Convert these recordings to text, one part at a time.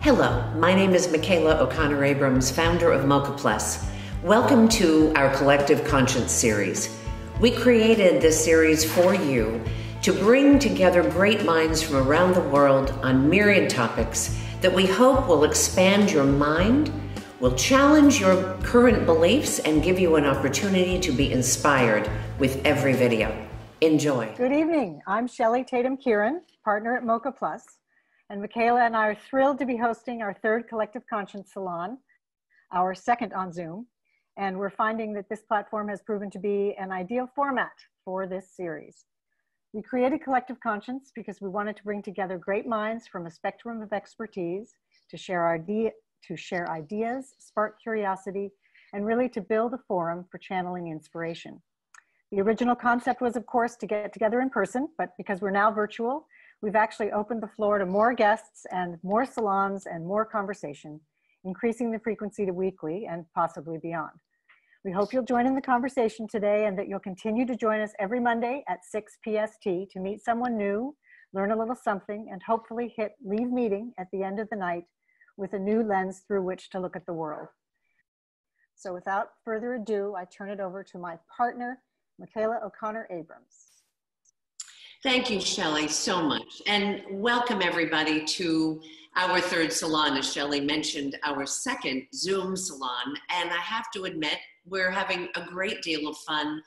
Hello, my name is Michela O'Connor Abrams, founder of MOCA Plus. Welcome to our Collective Conscience series. We created this series for you to bring together great minds from around the world on myriad topics that we hope will expand your mind, will challenge your current beliefs, and give you an opportunity to be inspired with every video. Enjoy. Good evening. I'm Shelley, Tatum, Kieran, partner at MOCA Plus. And Michela and I are thrilled to be hosting our third Collective Conscience Salon, our second on Zoom. And we're finding that this platform has proven to be an ideal format for this series. We created Collective Conscience because we wanted to bring together great minds from a spectrum of expertise to share ideas, spark curiosity, and really to build a forum for channeling inspiration. The original concept was, of course, to get together in person, but because we're now virtual, we've actually opened the floor to more guests and more salons and more conversation, increasing the frequency to weekly and possibly beyond. We hope you'll join in the conversation today and that you'll continue to join us every Monday at 6 PST to meet someone new, learn a little something, and hopefully leave meeting at the end of the night with a new lens through which to look at the world. So without further ado, I turn it over to my partner, Michela O'Connor Abrams. Thank you, Shelley, so much. And welcome everybody to our third salon, as Shelley mentioned, our second Zoom salon. And I have to admit, we're having a great deal of fun,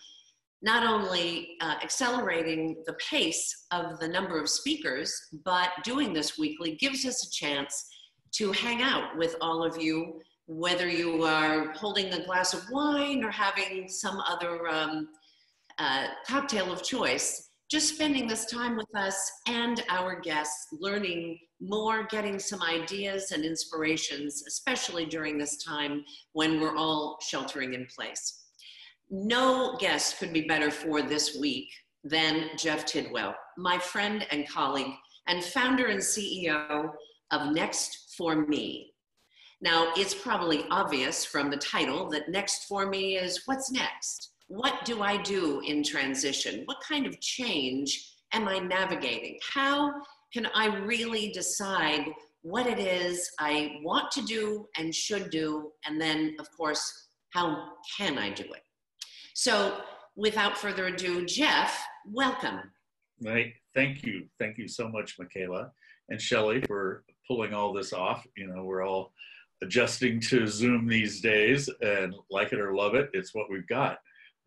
not only accelerating the pace of the number of speakers, but doing this weekly gives us a chance to hang out with all of you, whether you are holding a glass of wine or having some other cocktail of choice. Just spending this time with us and our guests, learning more, getting some ideas and inspirations, especially during this time when we're all sheltering in place. No guest could be better for this week than Jeff Tidwell, my friend and colleague, and founder and CEO of Next for Me. Now, it's probably obvious from the title that Next for Me is what's next? What do I do in transition? What kind of change am I navigating? How can I really decide what it is I want to do and should do? And then, of course, how can I do it? So without further ado, Jeff, welcome. Right. Thank you. Thank you so much, Michela and Shelley, for pulling all this off. You know, we're all adjusting to Zoom these days, and like it or love it, it's what we've got.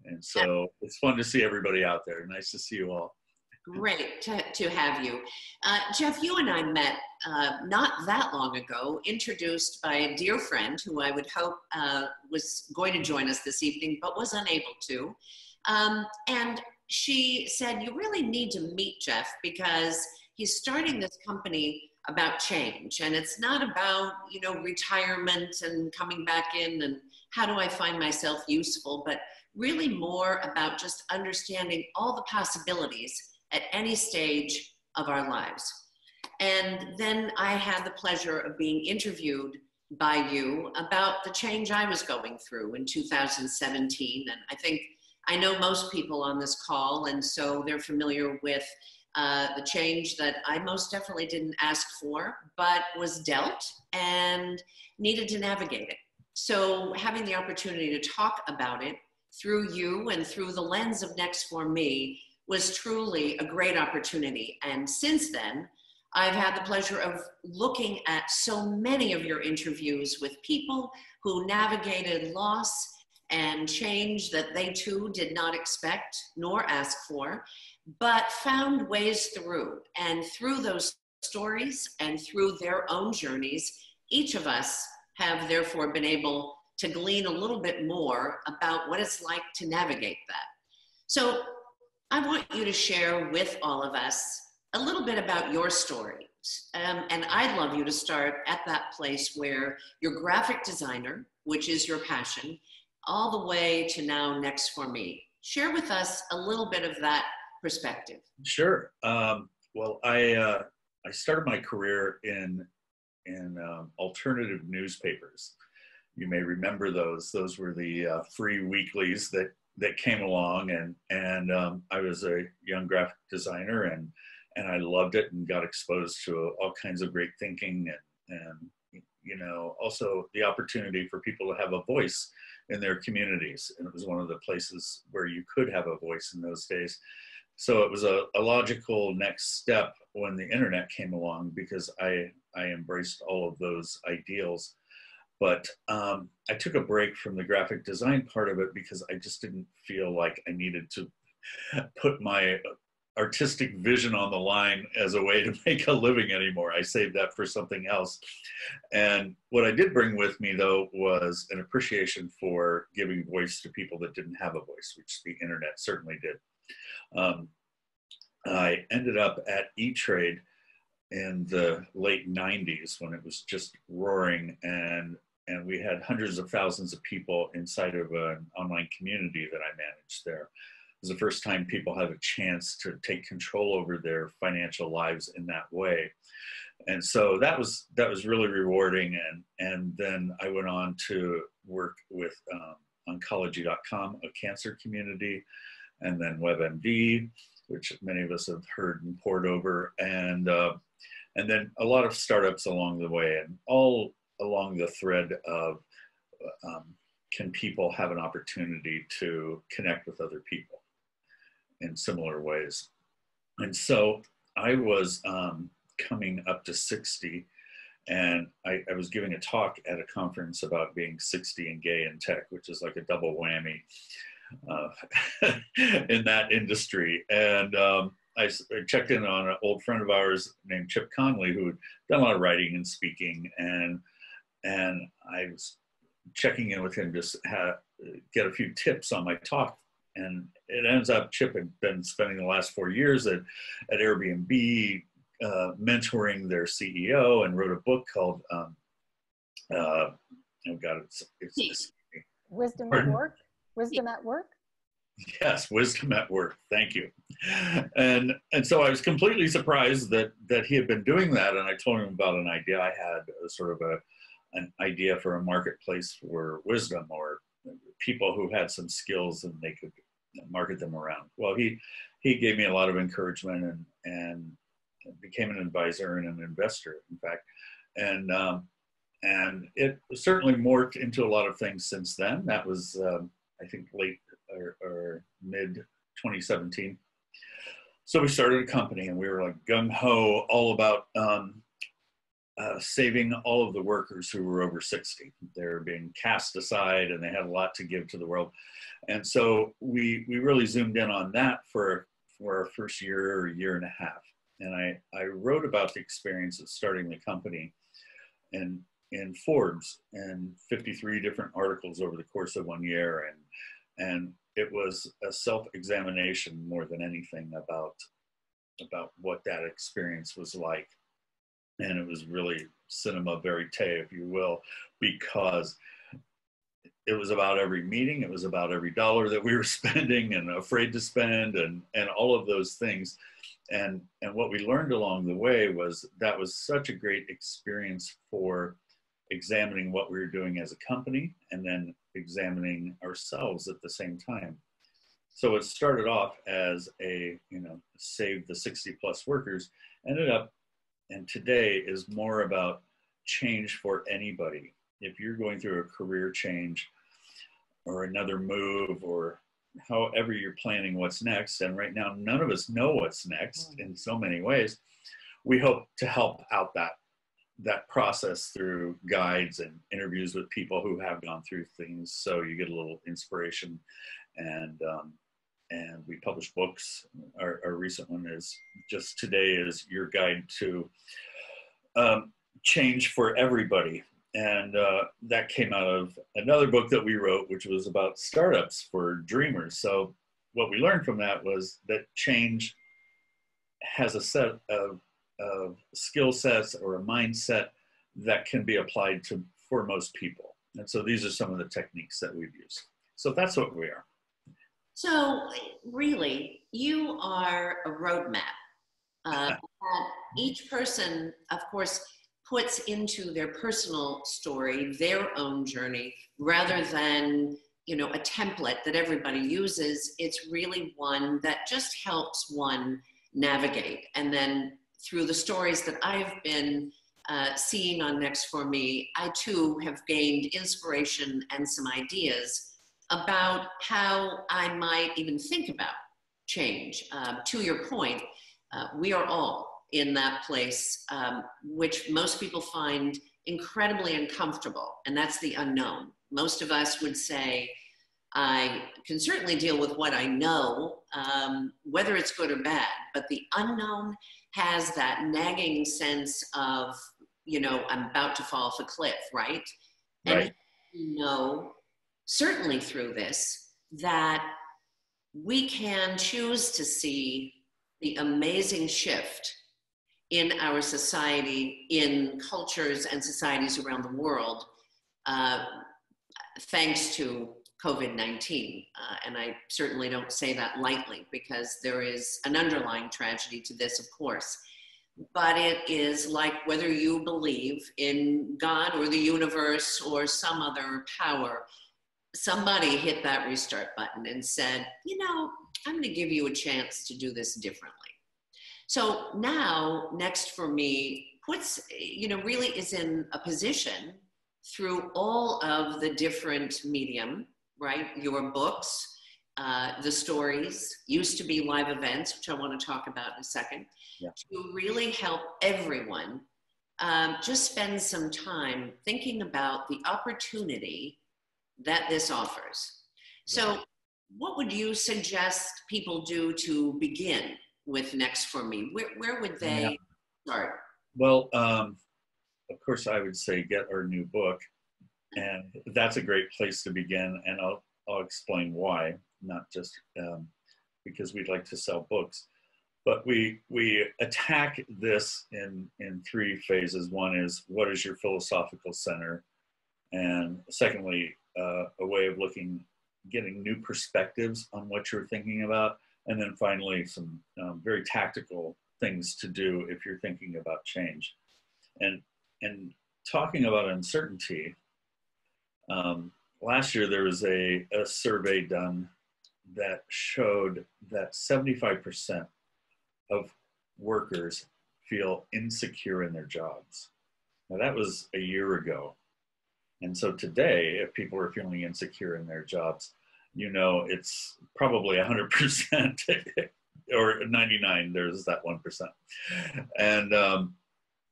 And so it's fun to see everybody out there. Nice to see you all. Great to have you. Jeff, you and I met not that long ago, introduced by a dear friend who I would hope was going to join us this evening, but was unable to. And she said, you really need to meet Jeff because he's starting this company about change. And it's not about, you know, retirement and coming back in and how do I find myself useful, but really more about just understanding all the possibilities at any stage of our lives. And then I had the pleasure of being interviewed by you about the change I was going through in 2017. And I know most people on this call, and so they're familiar with the change that I most definitely didn't ask for, but was dealt and needed to navigate it. So having the opportunity to talk about it through you and through the lens of Next for Me was truly a great opportunity. And since then, I've had the pleasure of looking at so many of your interviews with people who navigated loss and change that they too did not expect nor ask for, but found ways through. And through those stories and through their own journeys, each of us have therefore been able to glean a little bit more about what it's like to navigate that. So I want you to share with all of us a little bit about your story. And I'd love you to start at that place where you're graphic designer, which is your passion, all the way to now Next for Me. Share with us a little bit of that perspective. Sure. Well, I started my career in alternative newspapers. You may remember those. Those were the free weeklies that came along, and I was a young graphic designer, and I loved it and got exposed to all kinds of great thinking and you know, also the opportunity for people to have a voice in their communities. And it was one of the places where you could have a voice in those days. So it was a logical next step when the internet came along, because I embraced all of those ideals. But I took a break from the graphic design part of it because I just didn't feel like I needed to put my artistic vision on the line as a way to make a living anymore. I saved that for something else. And what I did bring with me, though, was an appreciation for giving voice to people that didn't have a voice, which the internet certainly did. I ended up at E-Trade in the late 90s when it was just roaring, and we had hundreds of thousands of people inside of an online community that I managed there. It was the first time people had a chance to take control over their financial lives in that way. And so that was really rewarding. And then I went on to work with oncology.com, a cancer community, and then WebMD, which many of us have heard and poured over, and then a lot of startups along the way, and all along the thread of can people have an opportunity to connect with other people in similar ways. And so I was coming up to 60, and I was giving a talk at a conference about being 60 and gay in tech, which is like a double whammy in that industry. And I checked in on an old friend of ours named Chip Conley, who had done a lot of writing and speaking, and I was checking in with him just to get a few tips on my talk. And it ends up Chip had been spending the last 4 years at Airbnb, mentoring their CEO, and wrote a book called oh God, it's Wisdom Pardon? at Work. Wisdom at Work. Yes, Wisdom at Work. Thank you. And so I was completely surprised that he had been doing that. And I told him about an idea I had, sort of an idea for a marketplace for wisdom, or people who had some skills and they could market them around. Well, he gave me a lot of encouragement and became an advisor and an investor, in fact. And it certainly morphed into a lot of things since then. That was, I think, late or mid 2017. So we started a company, and we were like gung-ho, all about saving all of the workers who were over 60. They're being cast aside, and they had a lot to give to the world. And so we really zoomed in on that for our first year or year and a half. And I wrote about the experience of starting the company in Forbes, and 53 different articles over the course of 1 year. And it was a self-examination more than anything about what that experience was like. And it was really cinema verite, if you will, because it was about every meeting. It was about every dollar that we were spending and afraid to spend, and all of those things. And what we learned along the way was that was such a great experience for examining what we were doing as a company, and then examining ourselves at the same time. So it started off as a, save the 60 plus workers, ended up, and today is more about change for anybody. If you're going through a career change or another move, or however you're planning what's next, and right now none of us know what's next in so many ways, we hope to help out that process through guides and interviews with people who have gone through things, so you get a little inspiration. And we publish books. Our recent one is just today is Your Guide to Change for Everybody. And that came out of another book that we wrote, which was about startups for dreamers. So what we learned from that was that change has a set of skill sets or a mindset that can be applied for most people. And so these are some of the techniques that we've used. So that's what we are. So really, you are a roadmap. Each person, of course, puts into their personal story their own journey, rather than a template that everybody uses. It's really one that just helps one navigate. And then through the stories that I've been seeing on Next for Me, I too have gained inspiration and some ideas about how I might even think about change. To your point, we are all in that place, which most people find incredibly uncomfortable, and that's the unknown. Most of us would say, I can certainly deal with what I know, whether it's good or bad, but the unknown has that nagging sense of, you know, I'm about to fall off a cliff, right? Right. And you know, certainly through this, that we can choose to see the amazing shift in our society, in cultures and societies around the world, thanks to COVID-19. And I certainly don't say that lightly, because there is an underlying tragedy to this, of course. But it is like whether you believe in God or the universe or some other power, somebody hit that restart button and said, you know, I'm going to give you a chance to do this differently. So now, Next for Me puts, you know, really is in a position through all of the different medium, right? Your books, the stories, used to be live events, which I want to talk about in a second, yeah, to really help everyone just spend some time thinking about the opportunity that this offers. So what would you suggest people do to begin with Next for Me? Where would they start? Well, of course, I would say get our new book, and that's a great place to begin. And I'll explain why, not just because we'd like to sell books, but we attack this in three phases. One is, what is your philosophical center? And secondly, a way of getting new perspectives on what you're thinking about. And then finally, some very tactical things to do if you're thinking about change. And talking about uncertainty, last year there was a survey done that showed that 75% of workers feel insecure in their jobs. Now that was a year ago. And so today, if people are feeling insecure in their jobs, you know, it's probably 100% or 99, there's that 1%.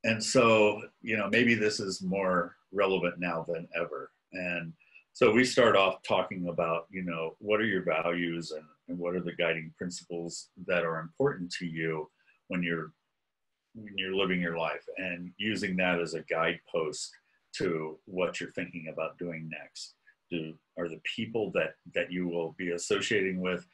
And so, you know, maybe this is more relevant now than ever. And so we start off talking about, you know, what are your values and what are the guiding principles that are important to you when you're living your life, and using that as a guidepost to what you're thinking about doing next. Are the people that you will be associating with,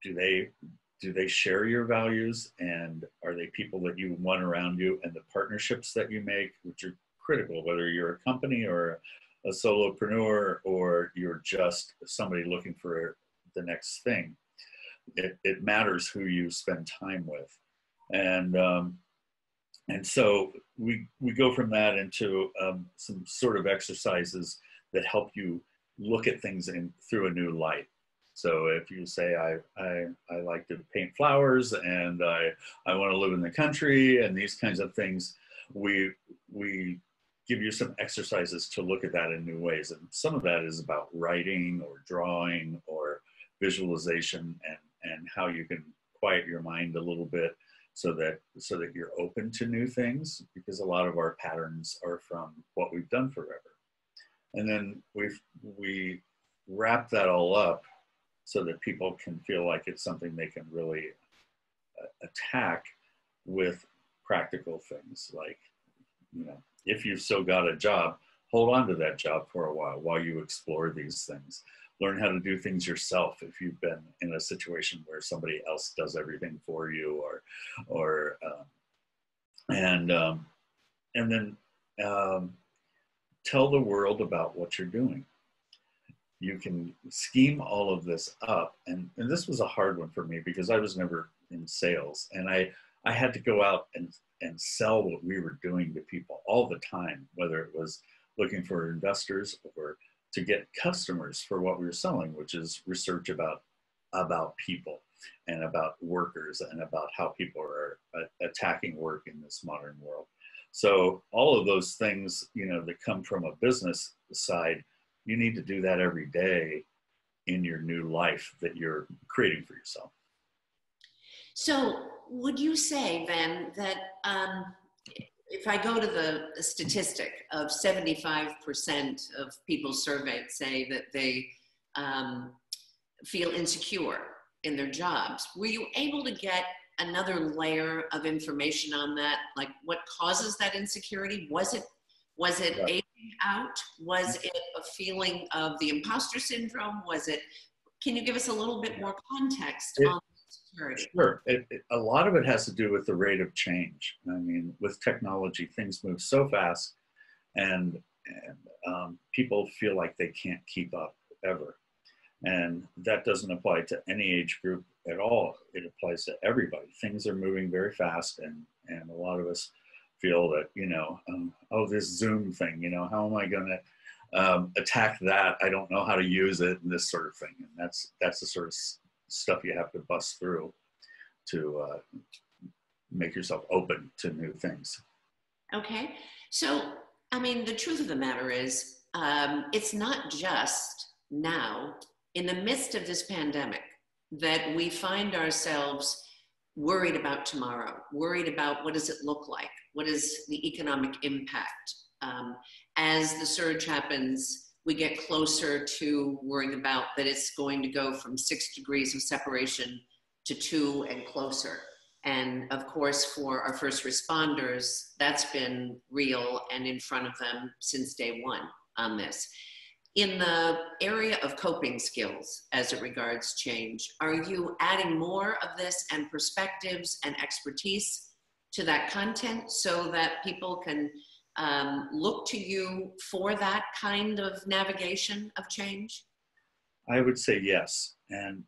do they share your values, and are they people that you want around you, and the partnerships that you make, which are critical, whether you're a company or a solopreneur or you're just somebody looking for the next thing. It matters who you spend time with. And so we go from that into some sort of exercises that help you look at things through a new light. So if you say, I like to paint flowers and I want to live in the country and these kinds of things, we give you some exercises to look at that in new ways. And some of that is about writing or drawing or visualization, and how you can quiet your mind a little bit so that you're open to new things, because a lot of our patterns are from what we've done forever. And then we wrap that all up so that people can feel like it's something they can really attack with practical things. Like, you know, if you've still got a job, hold on to that job for a while you explore these things. Learn how to do things yourself if you've been in a situation where somebody else does everything for you, and then tell the world about what you're doing. You can scheme all of this up, and this was a hard one for me because I was never in sales, and I had to go out and sell what we were doing to people all the time, whether it was looking for investors or to get customers for what we were selling, which is research about people and about workers and about how people are attacking work in this modern world. So all of those things, you know, that come from a business side, you need to do that every day in your new life that you're creating for yourself. So would you say then that if I go to the statistic of 75% of people surveyed say that they feel insecure in their jobs, were you able to get another layer of information on that? Like what causes that insecurity? Was it Yeah. aging out? Was it a feeling of the imposter syndrome? Can you give us a little bit more context on insecurity? Sure. A lot of it has to do with the rate of change. I mean, with technology, things move so fast, and people feel like they can't keep up ever. And that doesn't apply to any age group at all. It applies to everybody. Things are moving very fast, and a lot of us feel that, you know, oh, this Zoom thing, you know, how am I going to attack that? I don't know how to use it, and this sort of thing. And that's the sort of stuff you have to bust through to make yourself open to new things. Okay. So, I mean, the truth of the matter is, it's not just now in the midst of this pandemic that we find ourselves worried about tomorrow, worried about what does it look like? What is the economic impact? As the surge happens, we get closer to worrying about that it's going to go from 6 degrees of separation to 2 and closer. And of course, for our first responders, that's been real and in front of them since day one on this. In the area of coping skills as it regards change, are you adding more of this and perspectives and expertise to that content so that people can look to you for that kind of navigation of change? I would say yes. And,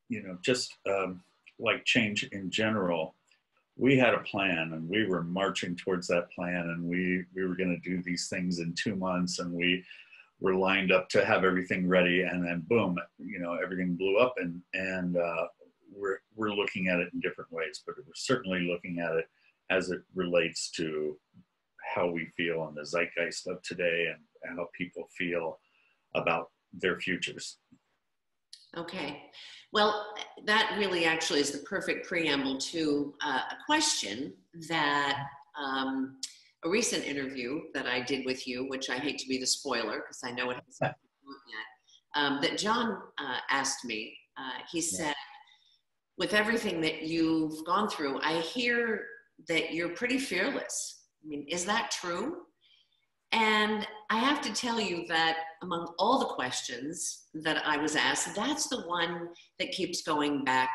you know, just like change in general, we had a plan and we were marching towards that plan, and we were going to do these things in 2 months, and we were lined up to have everything ready, and then boom, you know, everything blew up, and we're looking at it in different ways, but we're certainly looking at it as it relates to how we feel on the zeitgeist of today and how people feel about their futures. Okay. Well, that really actually is the perfect preamble to a question that a recent interview that I did with you, which I hate to be the spoiler because I know it hasn't come out yet, that John asked me. He said, with everything that you've gone through, I hear that you're pretty fearless. I mean, is that true? And I have to tell you that among all the questions that I was asked, that's the one that keeps going back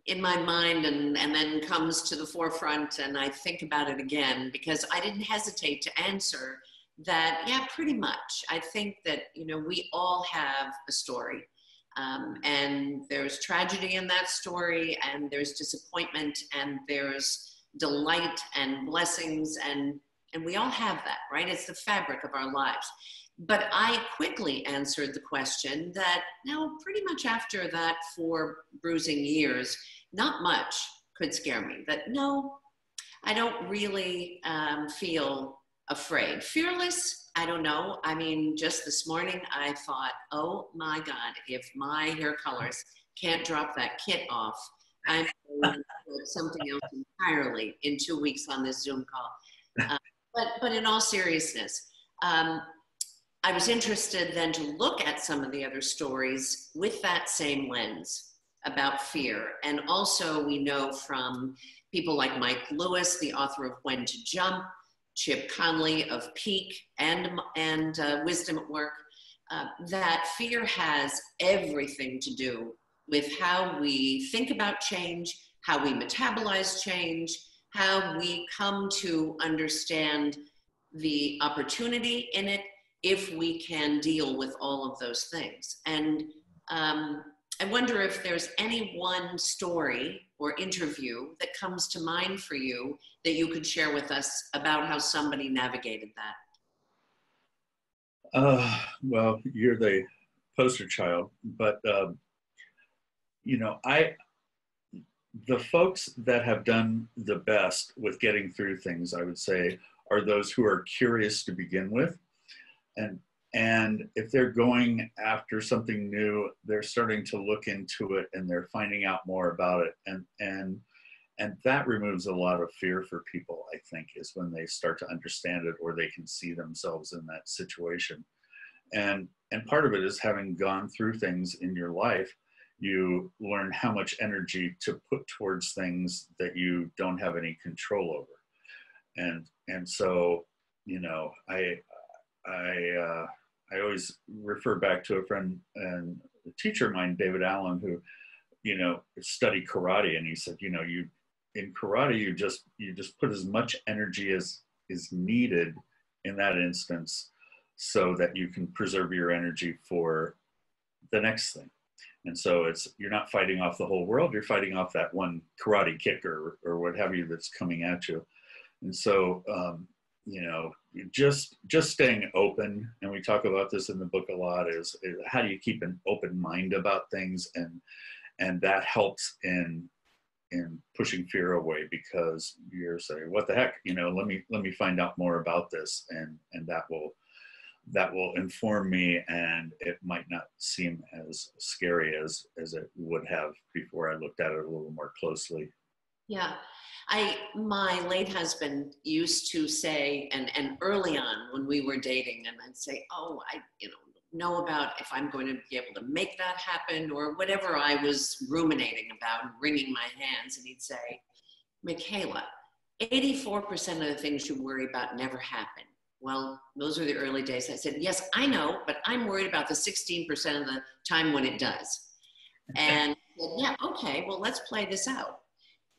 in my mind and then comes to the forefront, and I think about it again because I didn't hesitate to answer that, yeah, pretty much. I think that, you know, we all have a story. And there's tragedy in that story, and there's disappointment, and there's delight and blessings, and we all have that, right? It's the fabric of our lives. But I quickly answered the question that, no, pretty much after that 4 bruising years, not much could scare me. That no, I don't really feel afraid. Fearless, I don't know. I mean, just this morning I thought, oh my God, if my hair colors can't drop that kit off, I'm going to do something else entirely in 2 weeks on this Zoom call. But in all seriousness, I was interested then to look at some of the other stories with that same lens about fear. And also we know from people like Mike Lewis, the author of When to Jump, Chip Conley of Peak and Wisdom at Work, that fear has everything to do with how we think about change, how we metabolize change, how we come to understand the opportunity in it if we can deal with all of those things. And I wonder if there's any one story or interview that comes to mind for you that you could share with us about how somebody navigated that. Well, you're the poster child, but you know, the folks that have done the best with getting through things, I would say, are those who are curious to begin with. And if they're going after something new, they're starting to look into it and they're finding out more about it. And that removes a lot of fear for people, I think, is when they start to understand it or they can see themselves in that situation. And part of it is having gone through things in your life, you learn how much energy to put towards things that you don't have any control over. And so, you know, I always refer back to a friend and a teacher of mine, David Allen, who, you know, studied karate. And he said, you know, in karate, you just put as much energy as is needed in that instance so that you can preserve your energy for the next thing. And so you're not fighting off the whole world, you're fighting off that one karate kick or what have you that's coming at you. And so, you know, just staying open, and we talk about this in the book a lot, is how do you keep an open mind about things, and that helps in pushing fear away, because you're saying, what the heck, you know, let me find out more about this, and that will inform me, and it might not seem as scary as it would have before I looked at it a little more closely. Yeah. My late husband used to say, and early on when we were dating, and I'd say, oh, I know about if I'm going to be able to make that happen, or whatever I was ruminating about and wringing my hands. And he'd say, Michela, 84% of the things you worry about never happen. Well, those are the early days. I said, yes, I know, but I'm worried about the 16% of the time when it does. And yeah, okay, well, let's play this out.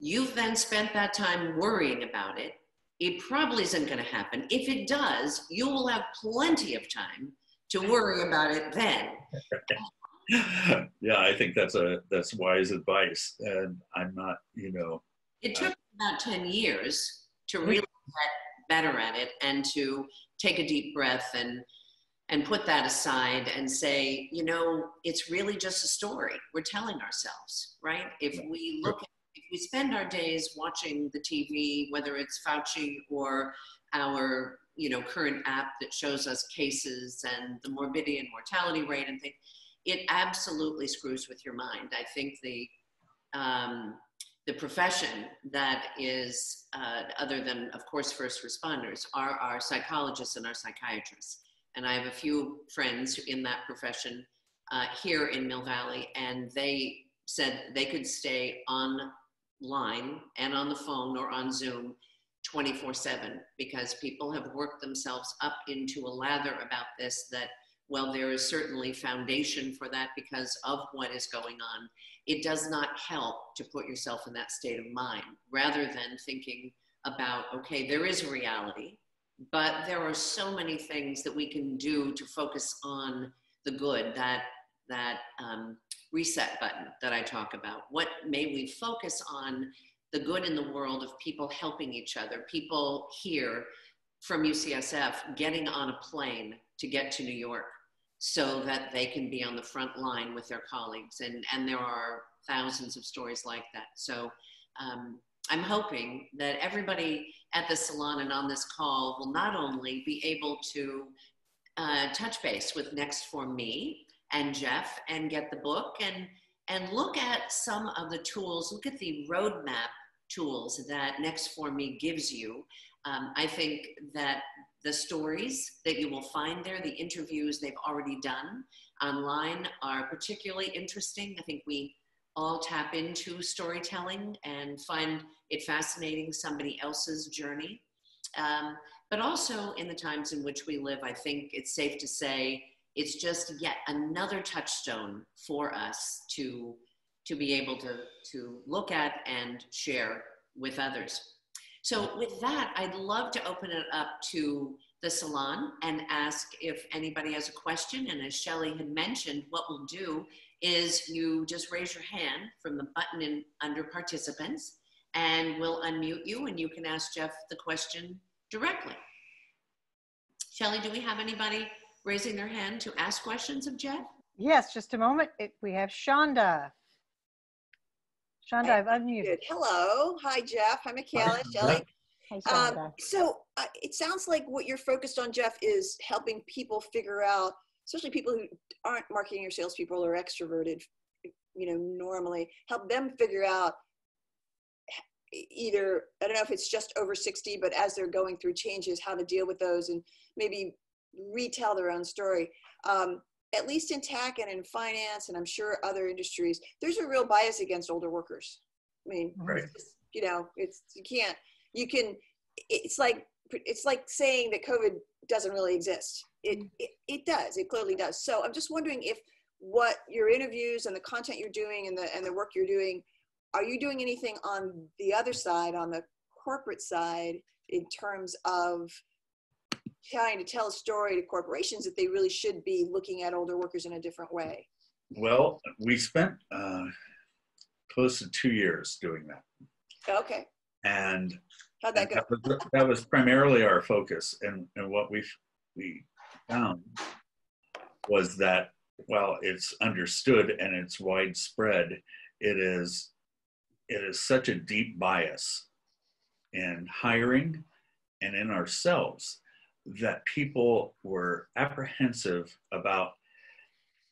You've then spent that time worrying about it. It probably isn't going to happen. If it does, you will have plenty of time to worry about it then. Yeah, I think that's wise advice. And I'm not, you know. It took about 10 years to really get better at it, and to take a deep breath and put that aside and say, you know, it's really just a story we're telling ourselves, right? If we spend our days watching the TV, whether it's Fauci or our, you know, current app that shows us cases and the morbidity and mortality rate and things, it absolutely screws with your mind. I think the profession that is, other than, of course, first responders, are our psychologists and our psychiatrists. And I have a few friends in that profession here in Mill Valley, and they said they could stay online and on the phone or on Zoom 24/7, because people have worked themselves up into a lather about this, that, well, there is certainly foundation for that because of what is going on. It does not help to put yourself in that state of mind, rather than thinking about, okay, there is a reality, but there are so many things that we can do to focus on the good, that reset button that I talk about. What may we focus on the good in the world of people helping each other, people here from UCSF getting on a plane to get to New York so that they can be on the front line with their colleagues. And there are thousands of stories like that. So I'm hoping that everybody at the salon and on this call will not only be able to touch base with Next for Me and Jeff and get the book and look at some of the tools, look at the roadmap tools that Next for Me gives you. I think that the stories that you will find there, the interviews they've already done online, are particularly interesting. I think we all tap into storytelling and find it fascinating, somebody else's journey. But also in the times in which we live, I think it's safe to say it's just yet another touchstone for us to be able to look at and share with others. So with that, I'd love to open it up to the salon and ask if anybody has a question. And as Shelley had mentioned, what we'll do is you just raise your hand from the button under participants, and we'll unmute you and you can ask Jeff the question directly. Shelley, do we have anybody raising their hand to ask questions of Jeff? Yes, just a moment. We have Shonda. Shonda, I've unmuted. Good. Hello. Hi, Jeff. Hi, Michela, Shelley. Hey, Shonda. So it sounds like what you're focused on, Jeff, is helping people figure out, especially people who aren't marketing or salespeople or extroverted, normally, help them figure out either, I don't know if it's just over 60, but as they're going through changes, how to deal with those and maybe retell their own story. At least in tech and in finance, and I'm sure other industries, there's a real bias against older workers. I mean, right. It's like saying that COVID doesn't really exist. It does, it clearly does. So I'm just wondering if what your interviews and the content you're doing and the work you're doing, are you doing anything on the other side, on the corporate side, in terms of trying to tell a story to corporations that they really should be looking at older workers in a different way? Well, we spent close to 2 years doing that. Okay. And how'd that go? That was primarily our focus. And what we found was that while it's understood and it's widespread, it is such a deep bias in hiring and in ourselves that people were apprehensive about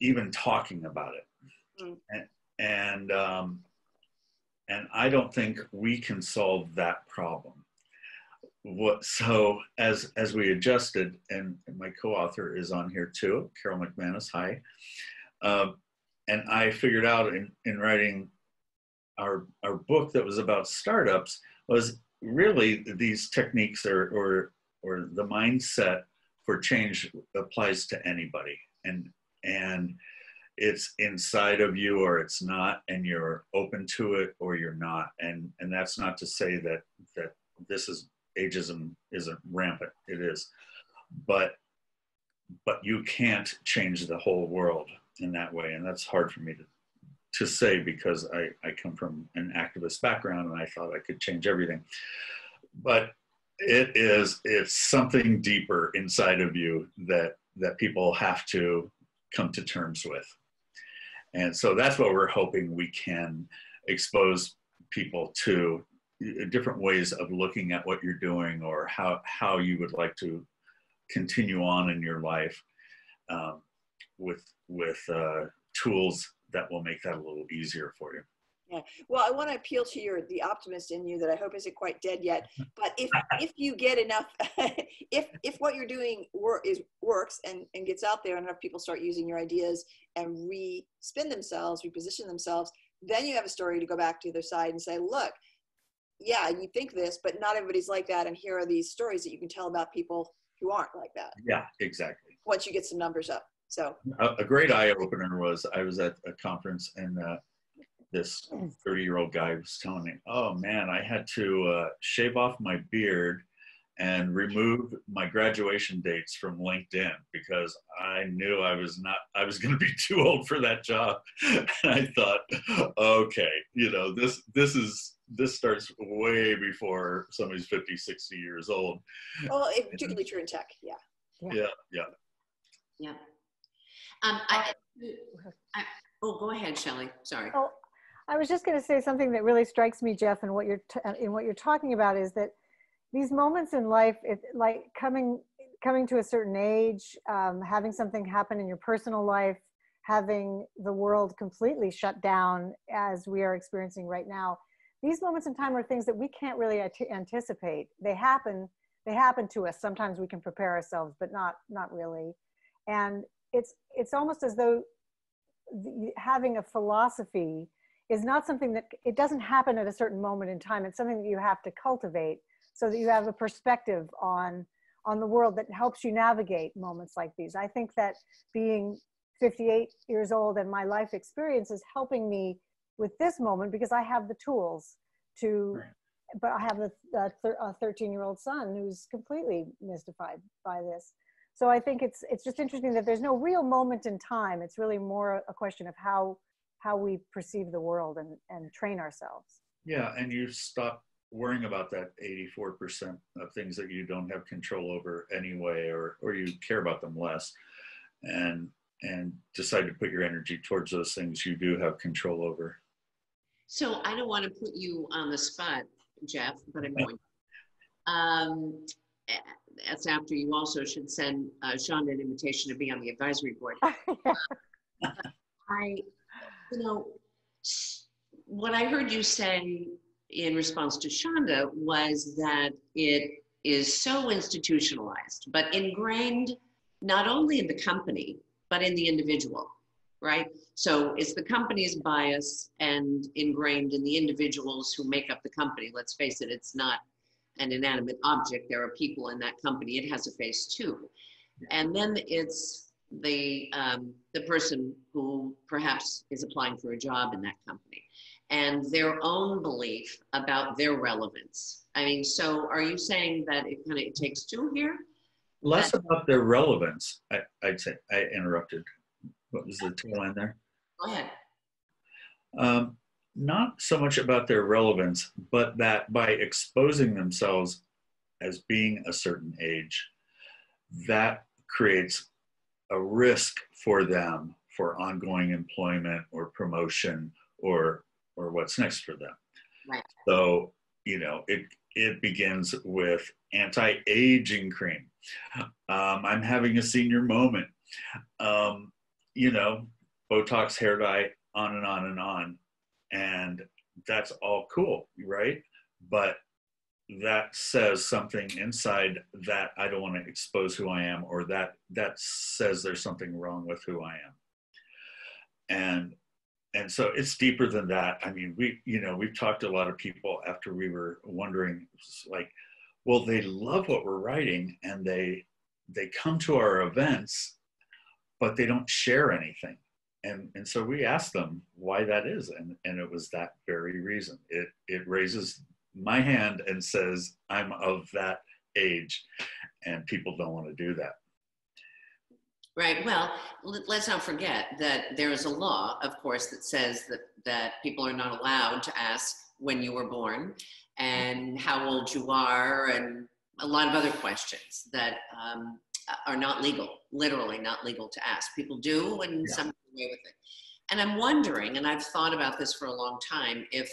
even talking about it. And I don't think we can solve that problem. So as we adjusted, and my co-author is on here too, Carol McManus, hi. And I figured out in writing our book that was about startups was really these techniques or the mindset for change applies to anybody. And it's inside of you or it's not, and you're open to it or you're not. And that's not to say that this is ageism isn't rampant. It is, but you can't change the whole world in that way. And that's hard for me to say because I come from an activist background and I thought I could change everything. But it's something deeper inside of you that people have to come to terms with. And so that's what we're hoping we can expose people to, different ways of looking at what you're doing or how you would like to continue on in your life with tools that will make that a little easier for you. Yeah. Well, I want to appeal to the optimist in you that I hope isn't quite dead yet. But if you get enough, if what you're doing works and gets out there and enough people start using your ideas and re-spin themselves, reposition themselves, then you have a story to go back to the other side and say, look, yeah, you think this, but not everybody's like that. And here are these stories that you can tell about people who aren't like that. Yeah, exactly. Once you get some numbers up. So a great eye opener was I was at a conference and this 30-year-old guy was telling me, oh man, I had to shave off my beard and remove my graduation dates from LinkedIn because I knew I was going to be too old for that job. And I thought, okay, this starts way before somebody's 50, 60 years old. Well, particularly true in tech. Yeah. Yeah. Go ahead, Shelley. Sorry. Oh, I was just going to say something that really strikes me, Jeff, and what you're talking about is that these moments in life, like coming to a certain age, having something happen in your personal life, having the world completely shut down as we are experiencing right now. These moments in time are things that we can't really anticipate. They happen to us. Sometimes we can prepare ourselves, but not really. And it's almost as though having a philosophy is not something that, it doesn't happen at a certain moment in time. It's something that you have to cultivate so that you have a perspective on the world that helps you navigate moments like these. I think that being 58 years old and my life experience is helping me with this moment because I have the tools to, but I have a 13-year-old son who's completely mystified by this. So I think it's just interesting that there's no real moment in time. It's really more a question of how we perceive the world and train ourselves. Yeah, and you stop worrying about that 84% of things that you don't have control over anyway, or you care about them less, and decide to put your energy towards those things you do have control over. So I don't want to put you on the spot, Jeff, but I'm going. That's after you also should send Sean an invitation to be on the advisory board. What I heard you say in response to Shonda was that it is so institutionalized, but ingrained not only in the company, but in the individual, right? So it's the company's bias and ingrained in the individuals who make up the company. Let's face it, it's not an inanimate object. There are people in that company. It has a face too. And then it's the person who perhaps is applying for a job in that company and their own belief about their relevance. I mean, so are you saying that it takes two here? Less about their relevance, I'd say. I interrupted. What was the tail end there? Go ahead. Not so much about their relevance, but that by exposing themselves as being a certain age, that creates a risk for them for ongoing employment or promotion or what's next for them. Right. So, it begins with anti-aging cream. I'm having a senior moment. Botox, hair dye, on and on and on. And that's all cool, right? But that says something inside that I don't want to expose who I am, or that says there's something wrong with who I am. And so it's deeper than that. I mean, we've talked to a lot of people after we were wondering, like, well, they love what we're writing and they come to our events, but they don't share anything. And so we asked them why that is. And it was that very reason. It raises my hand and says, I'm of that age, and people don't want to do that. Right. Well, let's not forget that there is a law, of course, that says that people are not allowed to ask when you were born and how old you are, and a lot of other questions that are not legal, literally not legal to ask. People do, and some get away with it. And I'm wondering, and I've thought about this for a long time, if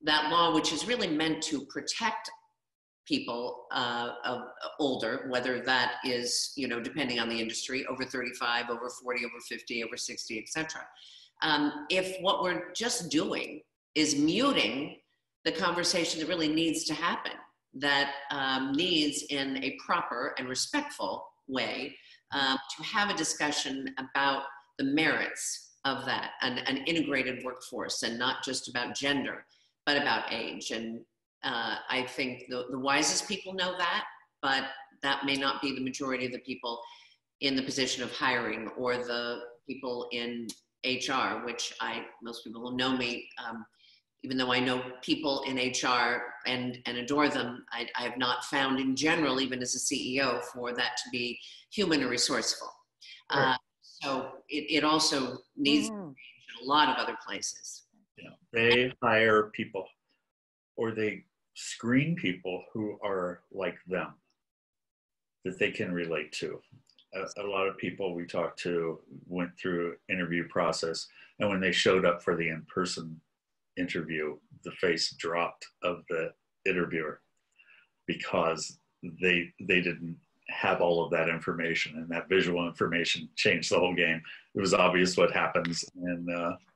that law, which is really meant to protect people older, whether that is, depending on the industry, over 35, over 40, over 50, over 60, etc. If what we're just doing is muting the conversation that really needs to happen, that needs in a proper and respectful way to have a discussion about the merits of that, an integrated workforce, and not just about gender, but about age. And I think the wisest people know that, but that may not be the majority of the people in the position of hiring or the people in HR, which most people who know me, even though I know people in HR and adore them, I have not found in general, even as a CEO, for that to be human or resourceful. Right. So it also needs to change in a lot of other places. They hire people, or they screen people who are like them, that they can relate to. A lot of people we talked to went through interview process, and when they showed up for the in-person interview, the face dropped of the interviewer because they didn't have all of that information, and that visual information changed the whole game. It was obvious what happens, and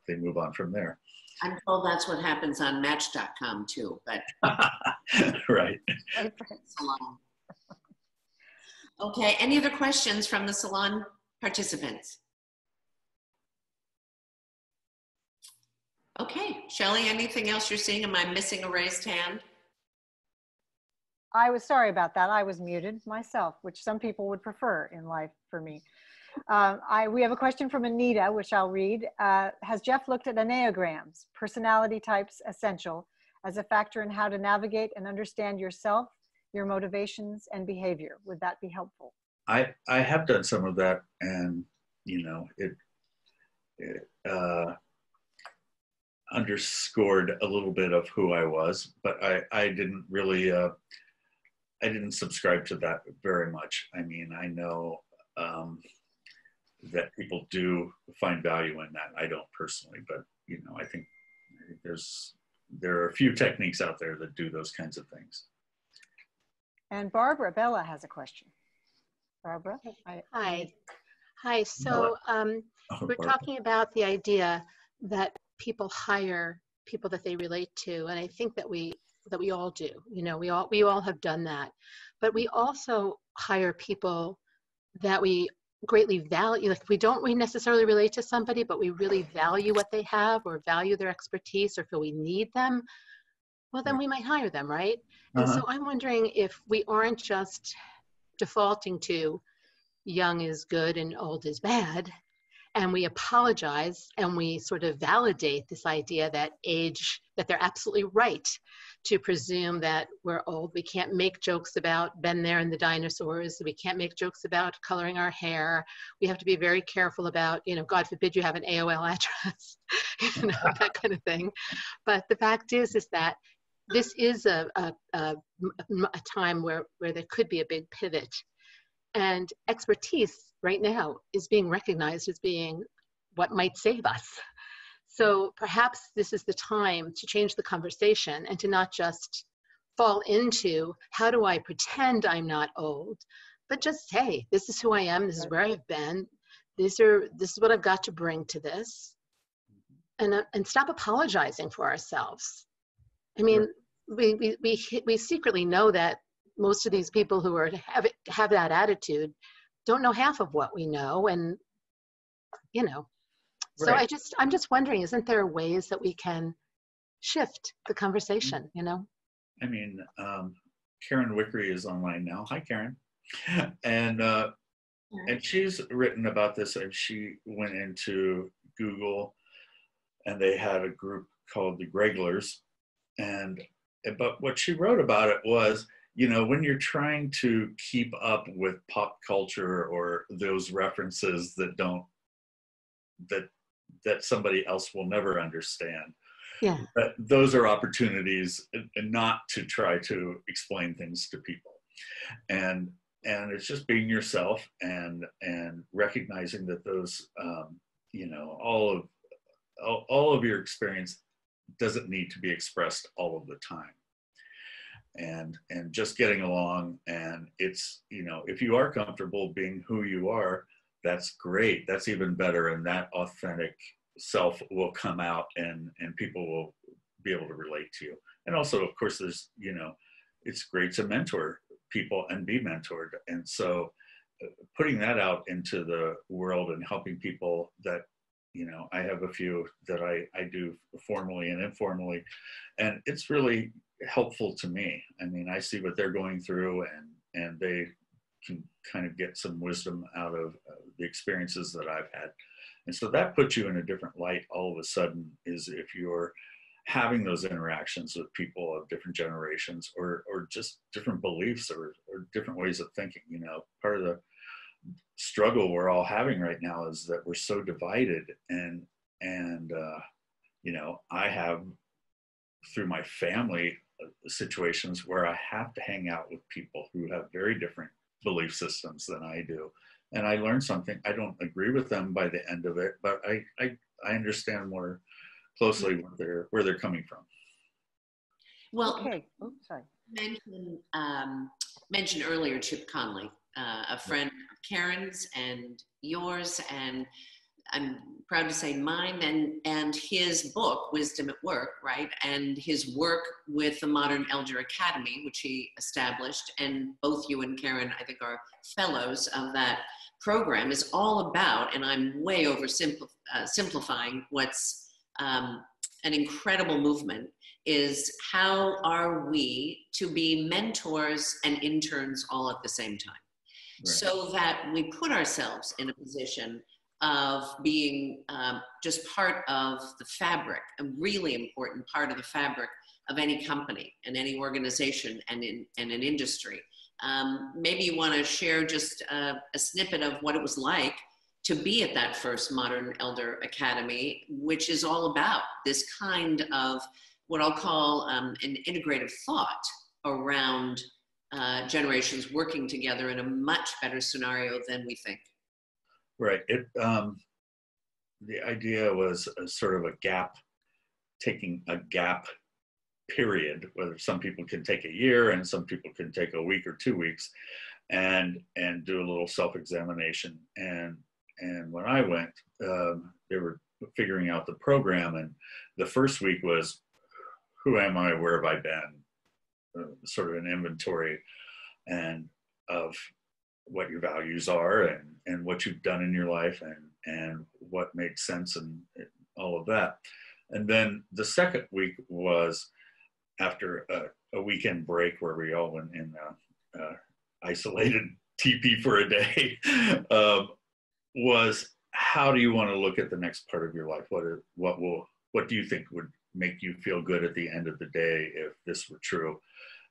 they move on from there. I'm told that's what happens on Match.com too, but right. Okay, any other questions from the salon participants? Okay, Shelley, anything else you're seeing? Am I missing a raised hand? I was sorry about that. I was muted myself, which some people would prefer in life for me. We have a question from Anita, which I'll read. Has Jeff looked at Enneagrams, personality types essential, as a factor in how to navigate and understand yourself, your motivations, and behavior? Would that be helpful? I have done some of that, and it underscored a little bit of who I was, but I didn't really, I didn't subscribe to that very much. I mean, I know that people do find value in that. I don't personally, but I think there's there are a few techniques out there that do those kinds of things. And Bella has a question. Barbara? Hi. Hi. So we're talking about the idea that people hire people that they relate to, and I think that we all do. You know, we all have done that, but we also hire people that we greatly value. Like we don't necessarily relate to somebody, but we really value what they have or value their expertise or feel we need them. Well, then we might hire them, right? And so I'm wondering if we aren't just defaulting to young is good and old is bad, and we apologize and we sort of validate this idea that that they're absolutely right to presume that we're old. We can't make jokes about been there and the dinosaurs. We can't make jokes about coloring our hair. We have to be very careful about, you know, God forbid you have an AOL address, you know, that kind of thing. But the fact is that this is a time where there could be a big pivot. And expertise right now is being recognized as being what might save us. So perhaps this is the time to change the conversation and to not just fall into how do I pretend I'm not old, but just say, this is who I am, this is where I've been, this is what I've got to bring to this, and stop apologizing for ourselves. I mean, we secretly know that most of these people who have that attitude don't know half of what we know, and you know. So I'm just wondering, isn't there ways that we can shift the conversation? You know. I mean, Kieran Wickery is online now. Hi, Kieran, and she's written about this, and she went into Google, and they had a group called the Greglers, but what she wrote about it was, you know, when you're trying to keep up with pop culture or those references that somebody else will never understand, but those are opportunities not to try to explain things to people. And it's just being yourself and recognizing that those, you know, all of your experience doesn't need to be expressed all of the time. And just getting along, and it's, you know, if you are comfortable being who you are, that's great. That's even better, and that authentic self will come out, and people will be able to relate to you. And also, of course, there's, you know, it's great to mentor people and be mentored. And so putting that out into the world and helping people that, you know, I have a few that I do formally and informally, and it's really helpful to me. I mean, I see what they're going through, and they can kind of get some wisdom out of the experiences that I've had. And so that puts you in a different light all of a sudden, is if you're having those interactions with people of different generations or just different beliefs or different ways of thinking. You know, part of the struggle we're all having right now is that we're so divided, and you know, I have, through my family, situations where I have to hang out with people who have very different belief systems than I do, and I learn something. I don't agree with them by the end of it, but I understand more closely where they're coming from. Well, okay. Oh, sorry. Mentioned earlier Chip Conley, a friend of Karen's and yours, and I'm proud to say mine, and his book, Wisdom at Work, right? And his work with the Modern Elder Academy, which he established, and both you and Karen, I think, are fellows of that program, is all about, and I'm way simplifying what's an incredible movement, is how are we to be mentors and interns all at the same time? Right. So that we put ourselves in a position of being just part of the fabric, a really important part of the fabric of any company and any organization and an industry. Maybe you want to share just a snippet of what it was like to be at that first Modern Elder Academy, which is all about this kind of what I'll call an integrative thought around generations working together in a much better scenario than we think. Right. The idea was a sort of taking a gap period, whether some people can take a year and some people can take a week or 2 weeks, and do a little self-examination. And when I went, they were figuring out the program, and the first week was, who am I, where have I been, sort of an inventory and of what your values are, and what you've done in your life, and what makes sense, and all of that. And then the second week was after a weekend break where we all went in isolated TP for a day, was, how do you want to look at the next part of your life? What do you think would make you feel good at the end of the day if this were true?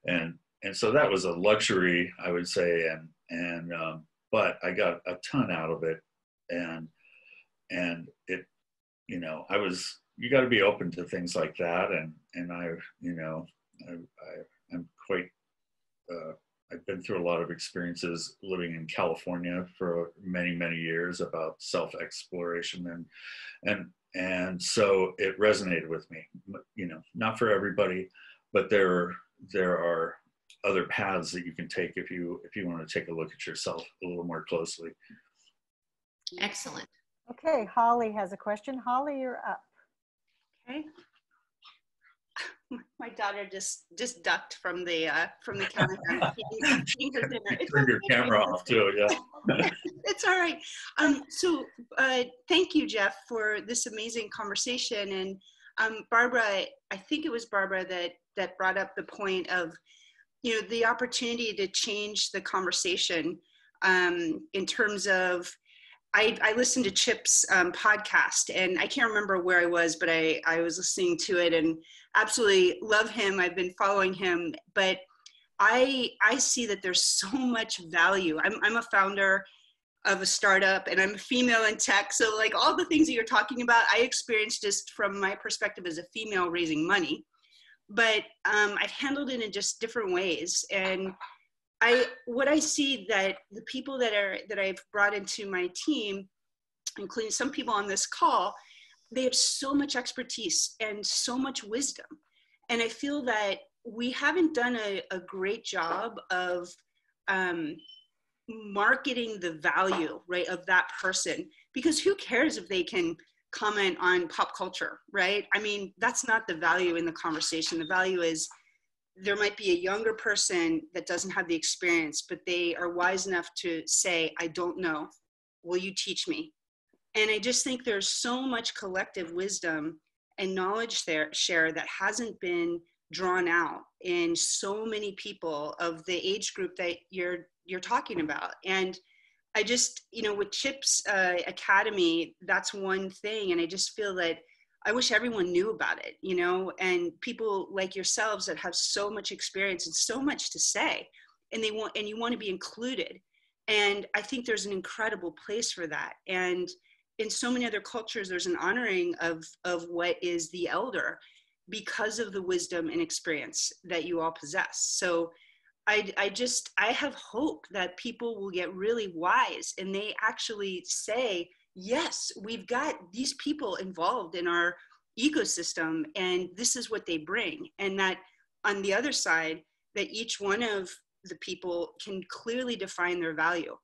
And so that was a luxury, I would say, but I got a ton out of it, and it, you got to be open to things like that, and I'm quite, I've been through a lot of experiences living in California for many, many years about self-exploration, and so it resonated with me. Not for everybody, but there are other paths that you can take if you want to take a look at yourself a little more closely. Excellent. Okay, Holly has a question. Holly, you're up. Okay. My daughter just ducked from the counter. Eating her dinner. Turn your camera off too, yeah. It's all right. So thank you, Jeff, for this amazing conversation. And Barbara, I think it was Barbara that brought up the point of, the opportunity to change the conversation in terms of, I listened to Chip's podcast, and I can't remember where I was, but I was listening to it and absolutely love him. I've been following him, but I see that there's so much value. I'm a founder of a startup, and I'm a female in tech. So like all the things that you're talking about, I experienced just from my perspective as a female raising money, but I've handled it in just different ways. And what I see that the people that I've brought into my team, including some people on this call, they have so much expertise and so much wisdom. And I feel that we haven't done a great job of marketing the value, right, of that person, because who cares if they can comment on pop culture, right? I mean, that's not the value in the conversation. The value is, there might be a younger person that doesn't have the experience, but they are wise enough to say, I don't know, will you teach me? And I just think there's so much collective wisdom and knowledge share that hasn't been drawn out in so many people of the age group that you're talking about. And I just, with Chip's Academy, that's one thing. And I just feel that I wish everyone knew about it, and people like yourselves that have so much experience and so much to say, and you want to be included. And I think there's an incredible place for that. And in so many other cultures, there's an honoring of what is the elder because of the wisdom and experience that you all possess. So I have hope that people will get really wise and they actually say, yes, we've got these people involved in our ecosystem and this is what they bring. And that on the other side, that each one of the people can clearly define their value,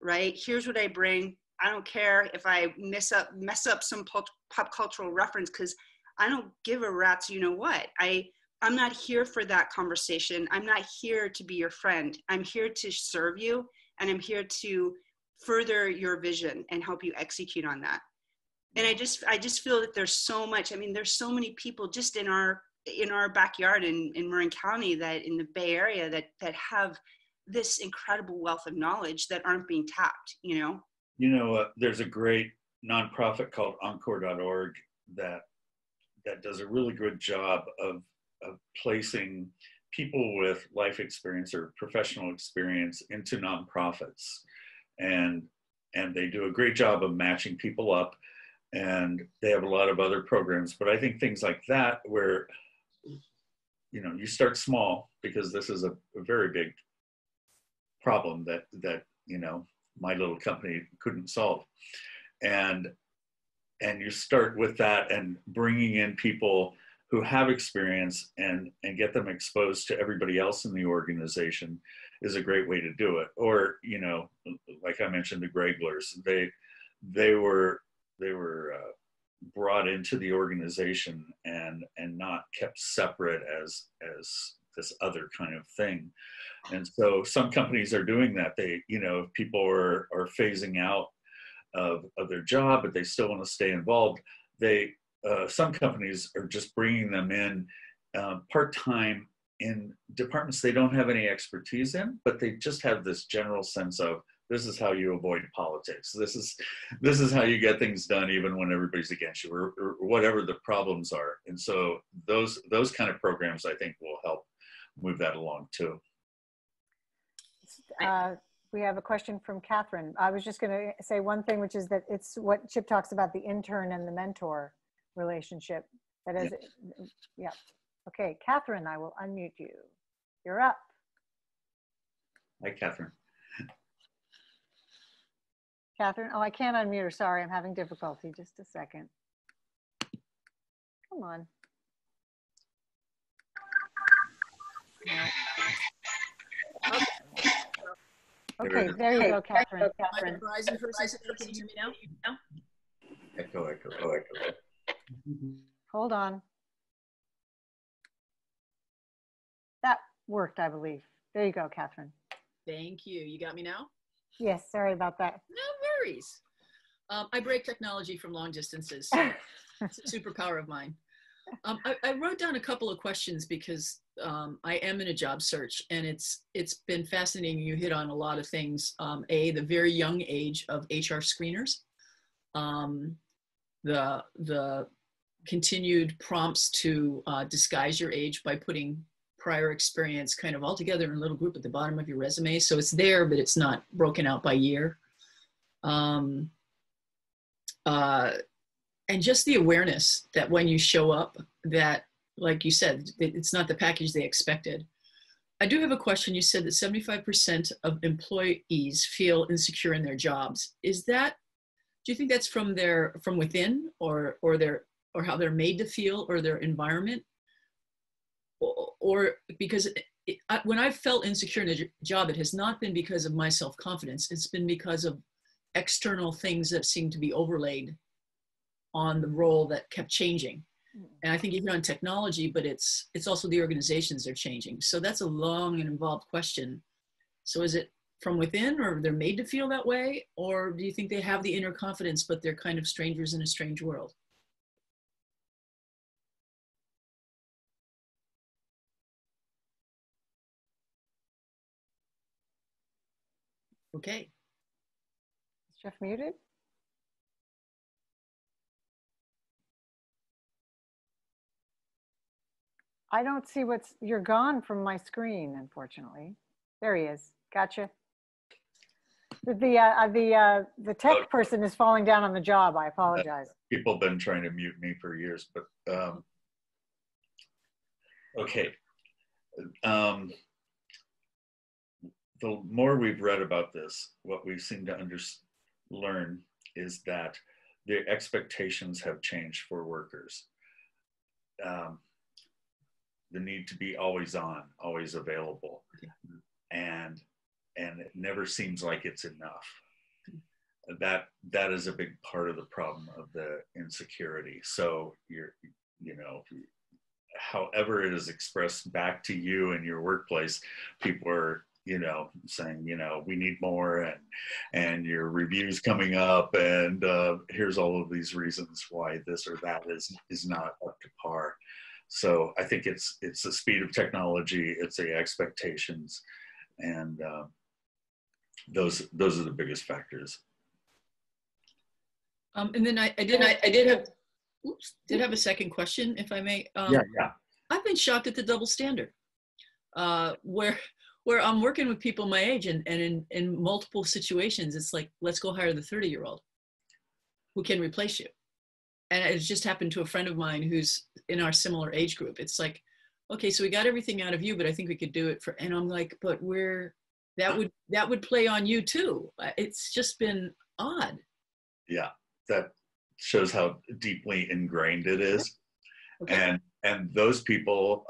right? Here's what I bring. I don't care if I mess up some pop cultural reference, because I don't give a rat's what. I'm not here for that conversation. I'm not here to be your friend. I'm here to serve you, and I'm here to further your vision and help you execute on that. And I just feel that there's so much. I mean, there's so many people just in our backyard in Marin County, that in the Bay Area, that have this incredible wealth of knowledge that aren't being tapped. There's a great nonprofit called Encore.org that does a really good job of placing people with life experience or professional experience into nonprofits. And they do a great job of matching people up, and they have a lot of other programs. But I think things like that, where, you start small, because this is a very big problem that my little company couldn't solve. And you start with that and bringing in people who have experience and get them exposed to everybody else in the organization is a great way to do it. Or, you know, like I mentioned, the Greglers, they were brought into the organization and not kept separate as this other kind of thing. And so some companies are doing that. They, you know, if people are phasing out of their job, but they still want to stay involved, some companies are just bringing them in part-time in departments they don't have any expertise in, but they just have this general sense of, this is how you avoid politics. This is how you get things done even when everybody's against you, or whatever the problems are. And so those kind of programs, I think, will help move that along too. We have a question from Catherine. I was just going to say one thing, which is that it's what Chip talks about, the intern and the mentor relationship. That is, yeah. Okay, Catherine, I will unmute you. You're up. Hi, Catherine. Catherine, oh, I can't unmute her. Sorry, I'm having difficulty. Just a second. Come on. No. Okay, there you go, Catherine. Catherine. Verizon person, can you hear me now? Echo. Hold on. That worked, I believe. There you go, Catherine. Thank you. You got me now? Yes, sorry about that. No worries. I break technology from long distances, so it's a superpower of mine. I wrote down a couple of questions because I am in a job search, and it's been fascinating. You hit on a lot of things. The very young age of HR screeners, the continued prompts to disguise your age by putting prior experience kind of all together in a little group at the bottom of your resume. So it's there, but it's not broken out by year. And just the awareness that when you show up, that, like you said, it's not the package they expected. I do have a question. You said that 75% of employees feel insecure in their jobs. Is that, do you think that's from within, or how they're made to feel, or their environment? Or because when I've felt insecure in a job, it has not been because of my self-confidence. It's been because of external things that seem to be overlaid on the role that kept changing. And I think even on technology, but it's also the organizations they're changing. So that's a long and involved question. So is it from within, or they're made to feel that way? Or do you think they have the inner confidence, but they're kind of strangers in a strange world? Okay. Is Jeff muted? I don't see you're gone from my screen, unfortunately. There he is. Gotcha. The tech person is falling down on the job. I apologize. People have been trying to mute me for years, but okay. The more we've read about this, what we seem to learn is that the expectations have changed for workers. The need to be always on, always available, and it never seems like it's enough. That is a big part of the problem of the insecurity. So however it is expressed back to you in your workplace, people are, saying, we need more, and your review's coming up, and here's all of these reasons why this or that is not up to par. So I think it's the speed of technology, it's the expectations, and those are the biggest factors. And then I did have a second question, if I may. Yeah. I've been shocked at the double standard, where I'm working with people my age, and in multiple situations, it's like, let's go hire the 30-year-old who can replace you. And it just happened to a friend of mine who's in our similar age group. It's like, okay, so we got everything out of you, but I think we could do it and I'm like, but that would play on you too. It's just been odd. Yeah, that shows how deeply ingrained it is. Okay. and those people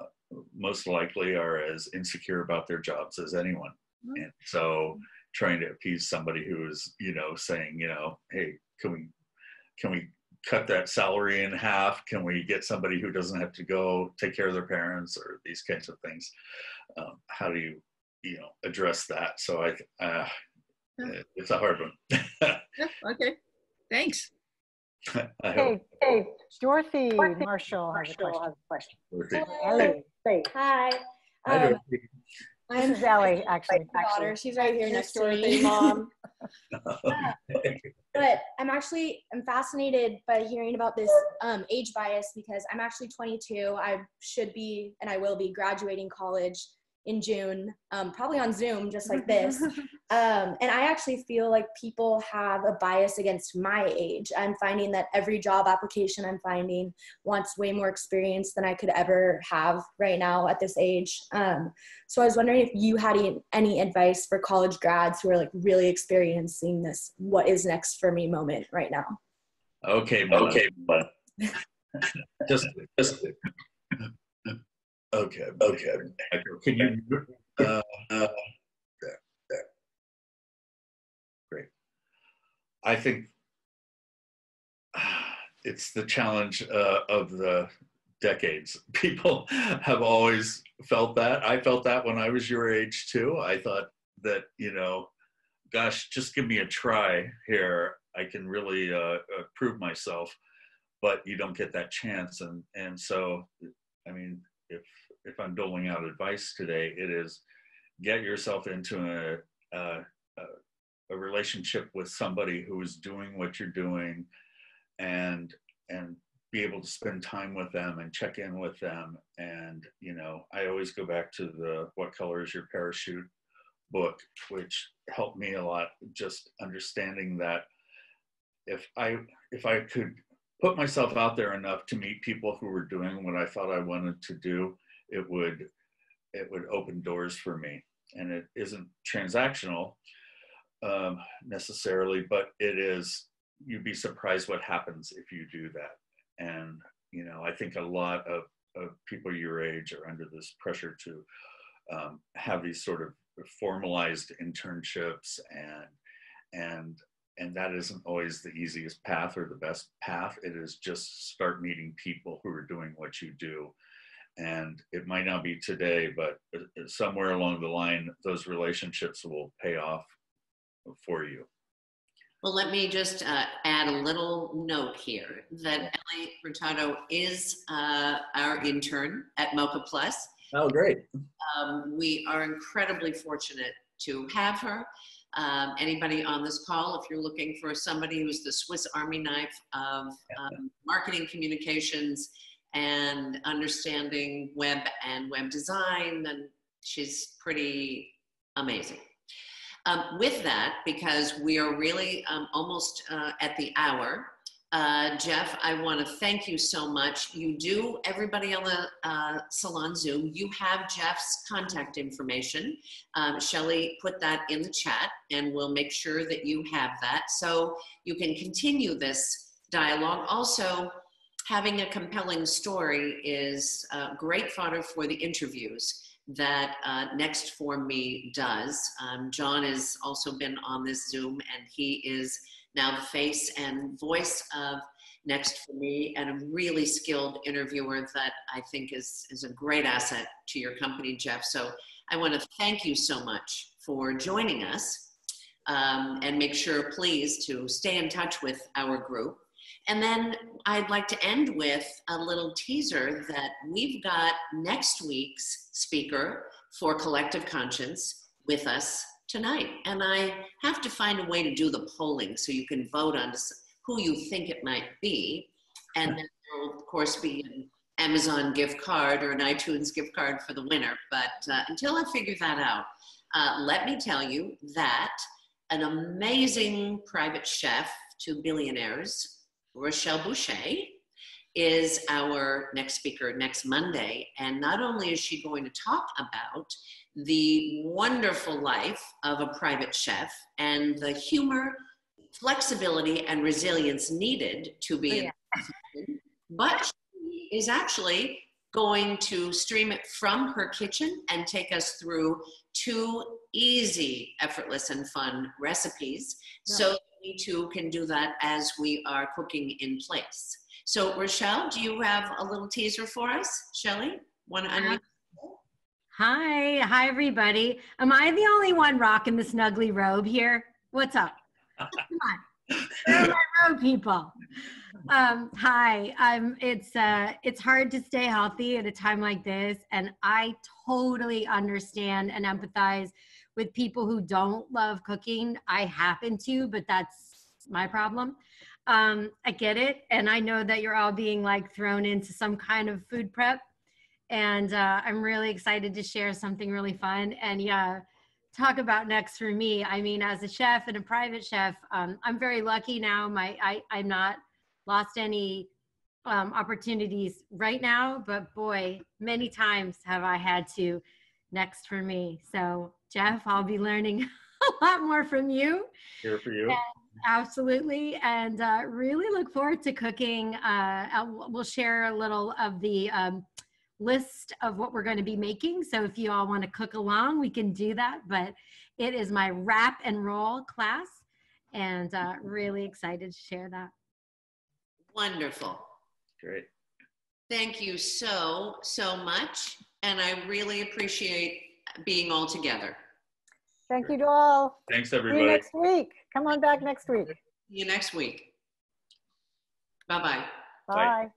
most likely are as insecure about their jobs as anyone. And so trying to appease somebody who is, you know, saying, you know, hey, can we cut that salary in half? Can we get somebody who doesn't have to go take care of their parents, or these kinds of things? How do you, you know, address that? So it's a hard one. Yeah, okay, thanks. Hey, Dorothy Marshall has a question. Dorothy. Ellie. Hi. Hi, Dorothy. This is Ellie, actually. My daughter. She's right here next to me, Mom. But I'm fascinated by hearing about this age bias, because I'm actually 22. I should be, and I will be, graduating college in June, probably on Zoom, just like this. And I actually feel like people have a bias against my age. I'm finding that every job application I'm finding wants way more experience than I could ever have right now at this age. So I was wondering if you had any advice for college grads who are like really experiencing this "what is next for me" moment right now. Okay, but just okay. Can you there. Great. I think it's the challenge of the decades. People have always felt that. I felt that when I was your age too. I thought that, you know, gosh, just give me a try here. I can really prove myself, but you don't get that chance. And so, I mean, if I'm doling out advice today, it is get yourself into a relationship with somebody who is doing what you're doing, and be able to spend time with them and check in with them. And, you know, I always go back to the "What Color Is Your Parachute" book, which helped me a lot, just understanding that if I could put myself out there enough to meet people who were doing what I thought I wanted to do, it would open doors for me. And it isn't transactional necessarily, but it is, you'd be surprised what happens if you do that. And, you know, I think a lot of people your age are under this pressure to have these sort of formalized internships, and that isn't always the easiest path or the best path. It is just start meeting people who are doing what you do. And it might not be today, but somewhere along the line, those relationships will pay off for you. Well, let me just add a little note here that Ellie Furtado is our intern at MOCA Plus. Oh, great. We are incredibly fortunate to have her. Anybody on this call, if you're looking for somebody who's the Swiss Army knife of marketing communications and understanding web and web design, then she's pretty amazing. With that, because we are really almost at the hour, Jeff, I want to thank you so much. You do, everybody on the Salon Zoom, you have Jeff's contact information. Shelley put that in the chat, and we'll make sure that you have that so you can continue this dialogue. Also, having a compelling story is great fodder for the interviews that Next For Me does. John has also been on this Zoom, and he is now the face and voice of Next For Me, and a really skilled interviewer that I think is a great asset to your company, Jeff. So I want to thank you so much for joining us, and make sure, please, to stay in touch with our group. And then I'd like to end with a little teaser that we've got next week's speaker for Collective Conscience with us tonight. And I have to find a way to do the polling so you can vote on who you think it might be. And then there will, of course, be an Amazon gift card or an iTunes gift card for the winner. But until I figure that out, let me tell you that an amazing private chef to billionaires, Rochelle Boucher, is our next speaker next Monday. And not only is she going to talk about the wonderful life of a private chef and the humor, flexibility, and resilience needed to be in the profession, but she is actually going to stream it from her kitchen and take us through 2 easy, effortless, and fun recipes. Yeah. So we too can do that as we are cooking in place. So Rochelle, do you have a little teaser for us? Shelley, want to unmute? Hi everybody. Am I the only one rocking the snuggly robe here? What's up? Come on, where are my robe people? Hi. It's hard to stay healthy at a time like this, and I totally understand and empathize with people who don't love cooking. I happen to, but that's my problem. I get it, and I know that you're all being like thrown into some kind of food prep. And I'm really excited to share something really fun. And yeah, talk about next for me. I mean, as a chef and a private chef, I'm very lucky now. I'm not lost any opportunities right now, but boy, many times have I had to next for me. So Jeff, I'll be learning a lot more from you. Here for you. And absolutely. And really look forward to cooking. We'll share a little of the list of what we're going to be making. So if you all want to cook along, we can do that. But it is my wrap and roll class, and really excited to share that. Wonderful. Great. Thank you so much. And I really appreciate being all together. Thank you to all. Thanks, See everybody. you next week. Come on back next week. See you next week. Bye-bye. Bye.